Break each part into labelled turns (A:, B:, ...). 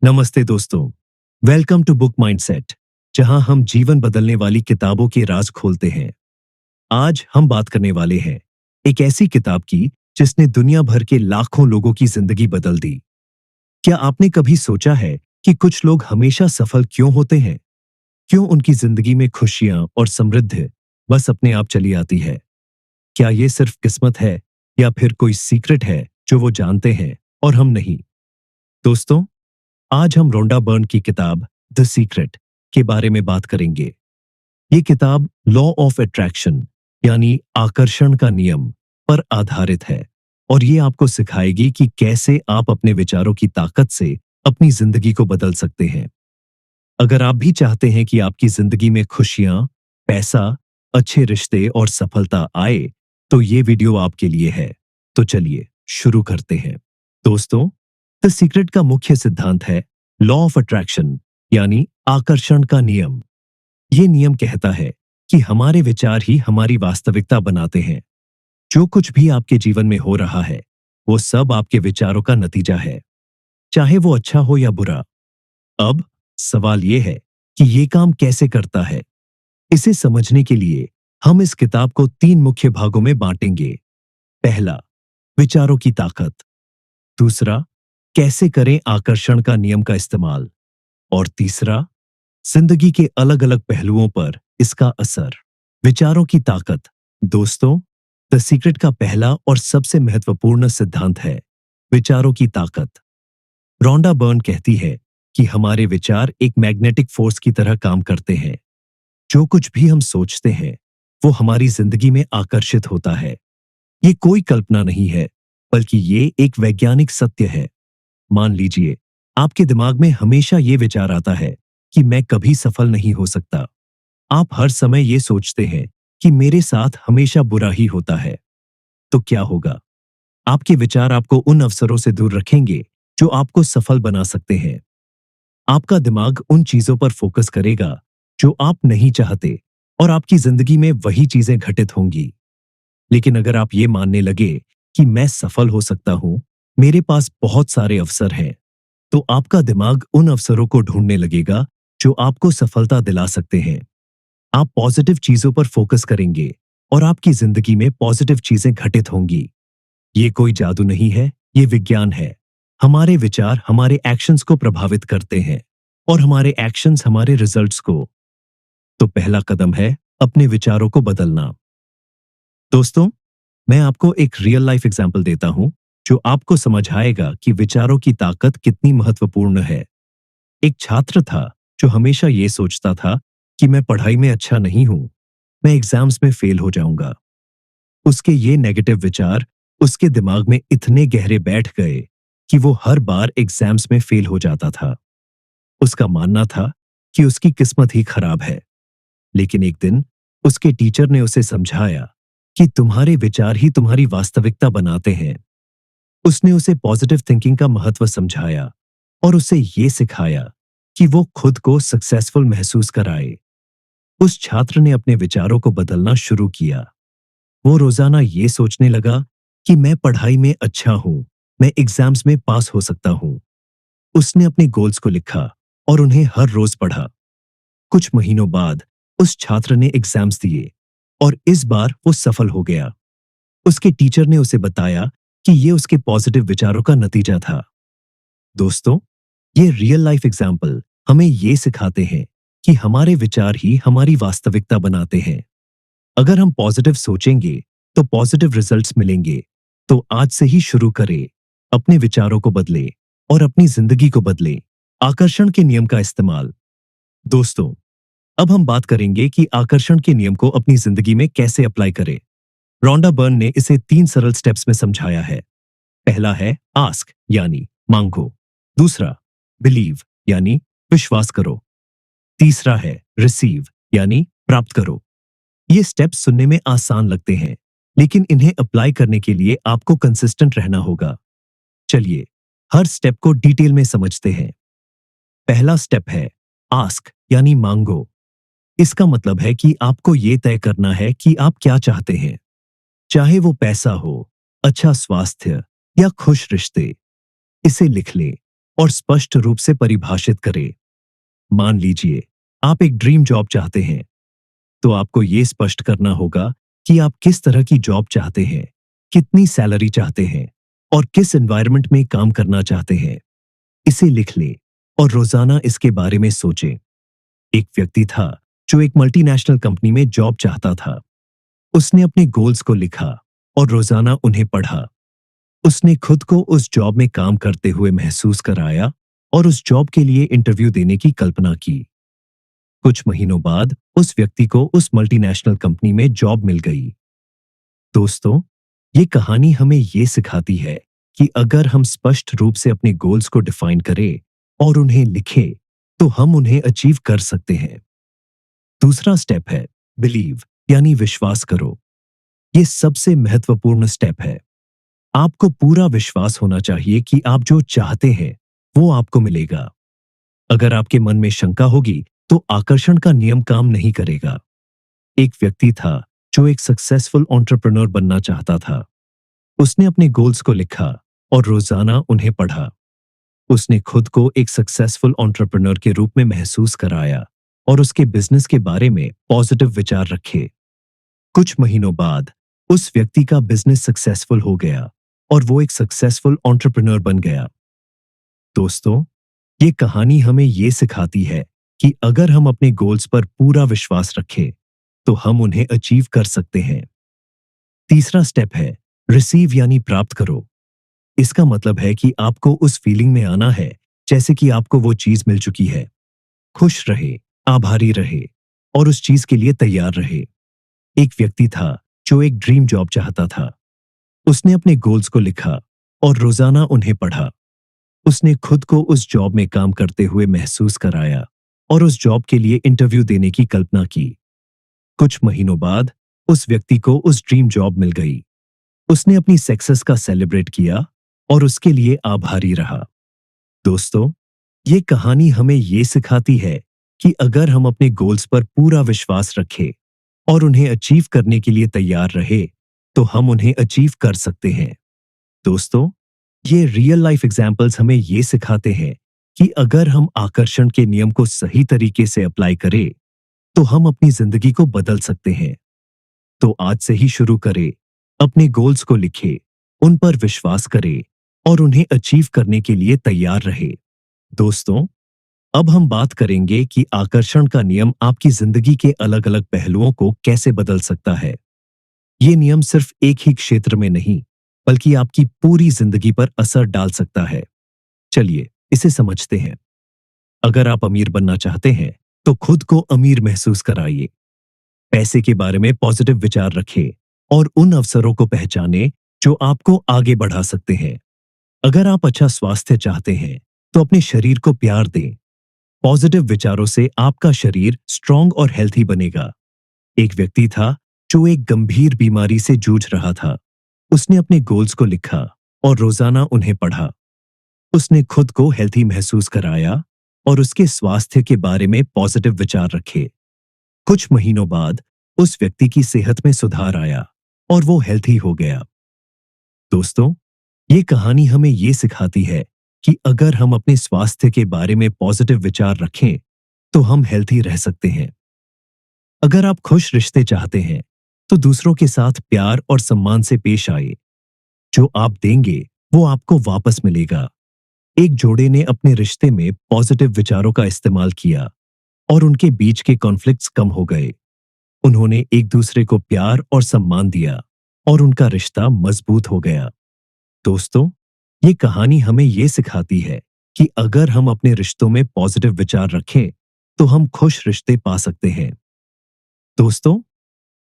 A: नमस्ते दोस्तों। Welcome to book mindset, जहां हम जीवन बदलने वाली किताबों के राज खोलते हैं। आज हम बात करने वाले हैं एक ऐसी किताब की जिसने दुनिया भर के लाखों लोगों की जिंदगी बदल दी। क्या आपने कभी सोचा है कि कुछ लोग हमेशा सफल क्यों होते हैं? क्यों उनकी जिंदगी में खुशियां और समृद्धि बस अपने आप चली आती है? क्या ये सिर्फ किस्मत है या फिर कोई सीक्रेट है जो वो जानते हैं और हम नहीं? दोस्तों, आज हम रोंडा बर्न की किताब द सीक्रेट के बारे में बात करेंगे। ये किताब लॉ ऑफ अट्रैक्शन यानी आकर्षण का नियम पर आधारित है और ये आपको सिखाएगी कि कैसे आप अपने विचारों की ताकत से अपनी जिंदगी को बदल सकते हैं। अगर आप भी चाहते हैं कि आपकी जिंदगी में खुशियां, पैसा, अच्छे रिश्ते और सफलता आए, तो ये वीडियो आपके लिए है। तो चलिए शुरू करते हैं। दोस्तों, द सीक्रेट का मुख्य सिद्धांत है लॉ ऑफ अट्रैक्शन यानी आकर्षण का नियम। ये नियम कहता है कि हमारे विचार ही हमारी वास्तविकता बनाते हैं। जो कुछ भी आपके जीवन में हो रहा है, वो सब आपके विचारों का नतीजा है, चाहे वो अच्छा हो या बुरा। अब सवाल ये है कि ये काम कैसे करता है। इसे समझने के लिए हम इस किताब को 3 मुख्य भागों में बांटेंगे। पहला, विचारों की ताकत। दूसरा, कैसे करें आकर्षण का नियम का इस्तेमाल। और तीसरा, जिंदगी के अलग अलग पहलुओं पर इसका असर। विचारों की ताकत। दोस्तों, द सीक्रेट का पहला और सबसे महत्वपूर्ण सिद्धांत है विचारों की ताकत। रोंडा बर्न कहती है कि हमारे विचार एक मैग्नेटिक फोर्स की तरह काम करते हैं। जो कुछ भी हम सोचते हैं, वो हमारी जिंदगी में आकर्षित होता है। ये कोई कल्पना नहीं है, बल्कि ये एक वैज्ञानिक सत्य है। मान लीजिए, आपके दिमाग में हमेशा ये विचार आता है कि मैं कभी सफल नहीं हो सकता। आप हर समय ये सोचते हैं कि मेरे साथ हमेशा बुरा ही होता है। तो क्या होगा? आपके विचार आपको उन अवसरों से दूर रखेंगे जो आपको सफल बना सकते हैं। आपका दिमाग उन चीजों पर फोकस करेगा जो आप नहीं चाहते और आपकी जिंदगी में वही चीजें घटित होंगी। लेकिन अगर आप ये मानने लगे कि मैं सफल हो सकता हूं, मेरे पास बहुत सारे अवसर हैं, तो आपका दिमाग उन अवसरों को ढूंढने लगेगा जो आपको सफलता दिला सकते हैं। आप पॉजिटिव चीजों पर फोकस करेंगे और आपकी जिंदगी में पॉजिटिव चीजें घटित होंगी। ये कोई जादू नहीं है, ये विज्ञान है। हमारे विचार हमारे एक्शंस को प्रभावित करते हैं और हमारे एक्शंस हमारे रिजल्ट्स को। तो पहला कदम है अपने विचारों को बदलना। दोस्तों, मैं आपको एक रियल लाइफ एग्जांपल देता हूं जो आपको समझाएगा कि विचारों की ताकत कितनी महत्वपूर्ण है। एक छात्र था जो हमेशा ये सोचता था कि मैं पढ़ाई में अच्छा नहीं हूं, मैं एग्जाम्स में फेल हो जाऊंगा। उसके ये नेगेटिव विचार उसके दिमाग में इतने गहरे बैठ गए कि वो हर बार एग्जाम्स में फेल हो जाता था। उसका मानना था कि उसकी किस्मत ही खराब है। लेकिन एक दिन उसके टीचर ने उसे समझाया कि तुम्हारे विचार ही तुम्हारी वास्तविकता बनाते हैं। उसने उसे पॉजिटिव थिंकिंग का महत्व समझाया और उसे ये सिखाया कि वो खुद को सक्सेसफुल महसूस कराए। उस छात्र ने अपने विचारों को बदलना शुरू किया। वो रोजाना ये सोचने लगा कि मैं पढ़ाई में अच्छा हूं, मैं एग्जाम्स में पास हो सकता हूं। उसने अपने गोल्स को लिखा और उन्हें हर रोज पढ़ा। कुछ महीनों बाद उस छात्र ने एग्जाम्स दिए और इस बार वो सफल हो गया। उसके टीचर ने उसे बताया कि ये उसके पॉजिटिव विचारों का नतीजा था। दोस्तों, ये रियल लाइफ एग्जाम्पल हमें ये सिखाते हैं कि हमारे विचार ही हमारी वास्तविकता बनाते हैं। अगर हम पॉजिटिव सोचेंगे तो पॉजिटिव रिजल्ट्स मिलेंगे। तो आज से ही शुरू करें, अपने विचारों को बदलें और अपनी जिंदगी को बदलें। आकर्षण के नियम का इस्तेमाल। दोस्तों, अब हम बात करेंगे कि आकर्षण के नियम को अपनी जिंदगी में कैसे अप्लाई करें। रोंडा बर्न ने इसे 3 सरल स्टेप्स में समझाया है। पहला है आस्क यानी मांगो। दूसरा, बिलीव यानी विश्वास करो। तीसरा है रिसीव यानी प्राप्त करो। ये स्टेप्स सुनने में आसान लगते हैं, लेकिन इन्हें अप्लाई करने के लिए आपको कंसिस्टेंट रहना होगा। चलिए हर स्टेप को डिटेल में समझते हैं। पहला स्टेप है आस्क यानी मांगो। इसका मतलब है कि आपको यह तय करना है कि आप क्या चाहते हैं, चाहे वो पैसा हो, अच्छा स्वास्थ्य या खुश रिश्ते। इसे लिख लें और स्पष्ट रूप से परिभाषित करें। मान लीजिए आप एक ड्रीम जॉब चाहते हैं, तो आपको ये स्पष्ट करना होगा कि आप किस तरह की जॉब चाहते हैं, कितनी सैलरी चाहते हैं और किस एनवायरनमेंट में काम करना चाहते हैं। इसे लिख लें और रोजाना इसके बारे में सोचें। एक व्यक्ति था जो एक मल्टीनेशनल कंपनी में जॉब चाहता था। उसने अपने गोल्स को लिखा और रोजाना उन्हें पढ़ा। उसने खुद को उस जॉब में काम करते हुए महसूस कराया और उस जॉब के लिए इंटरव्यू देने की कल्पना की। कुछ महीनों बाद उस व्यक्ति को उस मल्टीनेशनल कंपनी में जॉब मिल गई। दोस्तों, ये कहानी हमें ये सिखाती है कि अगर हम स्पष्ट रूप से अपने गोल्स को डिफाइन करें और उन्हें लिखें, तो हम उन्हें अचीव कर सकते हैं। दूसरा स्टेप है बिलीव, यानी विश्वास करो। ये सबसे महत्वपूर्ण स्टेप है। आपको पूरा विश्वास होना चाहिए कि आप जो चाहते हैं वो आपको मिलेगा। अगर आपके मन में शंका होगी तो आकर्षण का नियम काम नहीं करेगा। एक व्यक्ति था जो एक सक्सेसफुल एंटरप्रेन्योर बनना चाहता था। उसने अपने गोल्स को लिखा और रोजाना उन्हें पढ़ा। उसने खुद को एक सक्सेसफुल एंटरप्रेन्योर के रूप में महसूस कराया और उसके बिजनेस के बारे में पॉजिटिव विचार रखे। कुछ महीनों बाद उस व्यक्ति का बिजनेस सक्सेसफुल हो गया और वो एक सक्सेसफुल एंटरप्रेन्योर बन गया। दोस्तों, ये कहानी हमें ये सिखाती है कि अगर हम अपने गोल्स पर पूरा विश्वास रखें, तो हम उन्हें अचीव कर सकते हैं। तीसरा स्टेप है रिसीव, यानी प्राप्त करो। इसका मतलब है कि आपको उस फीलिंग में आना है जैसे कि आपको वो चीज मिल चुकी है। खुश रहे, आभारी रहे और उस चीज के लिए तैयार रहे। एक व्यक्ति था जो एक ड्रीम जॉब चाहता था। उसने अपने गोल्स को लिखा और रोजाना उन्हें पढ़ा। उसने खुद को उस जॉब में काम करते हुए महसूस कराया और उस जॉब के लिए इंटरव्यू देने की कल्पना की। कुछ महीनों बाद उस व्यक्ति को उस ड्रीम जॉब मिल गई। उसने अपनी सक्सेस का सेलिब्रेट किया और उसके लिए आभारी रहा। दोस्तों, ये कहानी हमें ये सिखाती है कि अगर हम अपने गोल्स पर पूरा विश्वास रखें और उन्हें अचीव करने के लिए तैयार रहे, तो हम उन्हें अचीव कर सकते हैं। दोस्तों, ये रियल लाइफ एग्जाम्पल्स हमें ये सिखाते हैं कि अगर हम आकर्षण के नियम को सही तरीके से अप्लाई करें, तो हम अपनी जिंदगी को बदल सकते हैं। तो आज से ही शुरू करें, अपने गोल्स को लिखें, उन पर विश्वास करें और उन्हें अचीव करने के लिए तैयार रहे। दोस्तों, अब हम बात करेंगे कि आकर्षण का नियम आपकी जिंदगी के अलग अलग पहलुओं को कैसे बदल सकता है। ये नियम सिर्फ एक ही क्षेत्र में नहीं, बल्कि आपकी पूरी जिंदगी पर असर डाल सकता है। चलिए इसे समझते हैं। अगर आप अमीर बनना चाहते हैं, तो खुद को अमीर महसूस कराइए। पैसे के बारे में पॉजिटिव विचार रखें और उन अवसरों को पहचानें जो आपको आगे बढ़ा सकते हैं। अगर आप अच्छा स्वास्थ्य चाहते हैं, तो अपने शरीर को प्यार दें। पॉजिटिव विचारों से आपका शरीर स्ट्रांग और हेल्थी बनेगा। एक व्यक्ति था जो एक गंभीर बीमारी से जूझ रहा था। उसने अपने गोल्स को लिखा और रोजाना उन्हें पढ़ा। उसने खुद को हेल्थी महसूस कराया और उसके स्वास्थ्य के बारे में पॉजिटिव विचार रखे। कुछ महीनों बाद उस व्यक्ति की सेहत में सुधार आया और वो हेल्थी हो गया। दोस्तों, ये कहानी हमें ये सिखाती है कि अगर हम अपने स्वास्थ्य के बारे में पॉजिटिव विचार रखें, तो हम हेल्थी रह सकते हैं। अगर आप खुश रिश्ते चाहते हैं, तो दूसरों के साथ प्यार और सम्मान से पेश आए। जो आप देंगे, वो आपको वापस मिलेगा। एक जोड़े ने अपने रिश्ते में पॉजिटिव विचारों का इस्तेमाल किया और उनके बीच के कॉन्फ्लिक्ट्स कम हो गए। उन्होंने एक दूसरे को प्यार और सम्मान दिया और उनका रिश्ता मजबूत हो गया। दोस्तों, ये कहानी हमें ये सिखाती है कि अगर हम अपने रिश्तों में पॉजिटिव विचार रखें, तो हम खुश रिश्ते पा सकते हैं। दोस्तों,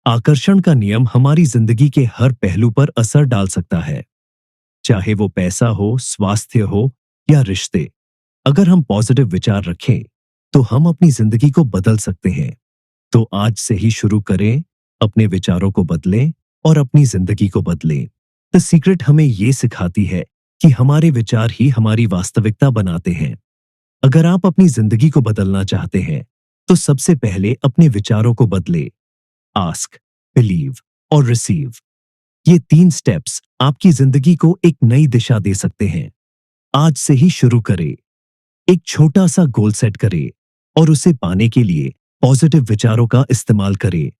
A: आकर्षण का नियम हमारी जिंदगी के हर पहलू पर असर डाल सकता है, चाहे वो पैसा हो, स्वास्थ्य हो या रिश्ते। अगर हम पॉजिटिव विचार रखें, तो हम अपनी जिंदगी को बदल सकते हैं। तो आज से ही शुरू करें, अपने विचारों को बदलें और अपनी जिंदगी को बदलें। द सीक्रेट हमें ये सिखाती है कि हमारे विचार ही हमारी वास्तविकता बनाते हैं। अगर आप अपनी जिंदगी को बदलना चाहते हैं, तो सबसे पहले अपने विचारों को बदलें। आस्क, बिलीव और रिसीव। ये 3 स्टेप्स आपकी जिंदगी को एक नई दिशा दे सकते हैं। आज से ही शुरू करें एक छोटा सा गोल सेट करें और उसे पाने के लिए पॉजिटिव विचारों का इस्तेमाल करें।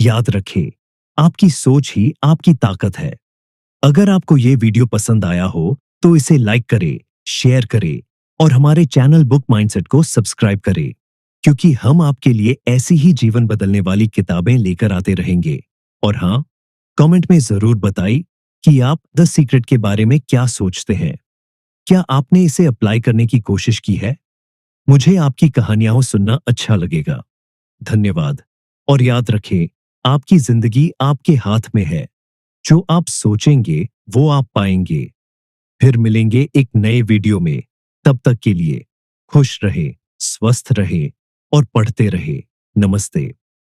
A: याद रखें, आपकी सोच ही आपकी ताकत है। अगर आपको ये वीडियो पसंद आया हो तो इसे लाइक करें, शेयर करें और हमारे चैनल बुक माइंडसेट को सब्सक्राइब करें, क्योंकि हम आपके लिए ऐसी ही जीवन बदलने वाली किताबें लेकर आते रहेंगे। और हाँ, कमेंट में जरूर बताइए कि आप द सीक्रेट के बारे में क्या सोचते हैं। क्या आपने इसे अप्लाई करने की कोशिश की है? मुझे आपकी कहानियां सुनना अच्छा लगेगा। धन्यवाद। और याद रखें, आपकी जिंदगी आपके हाथ में है। जो आप सोचेंगे वो आप पाएंगे। फिर मिलेंगे एक नए वीडियो में। तब तक के लिए खुश रहे, स्वस्थ रहे और पढ़ते रहे। नमस्ते।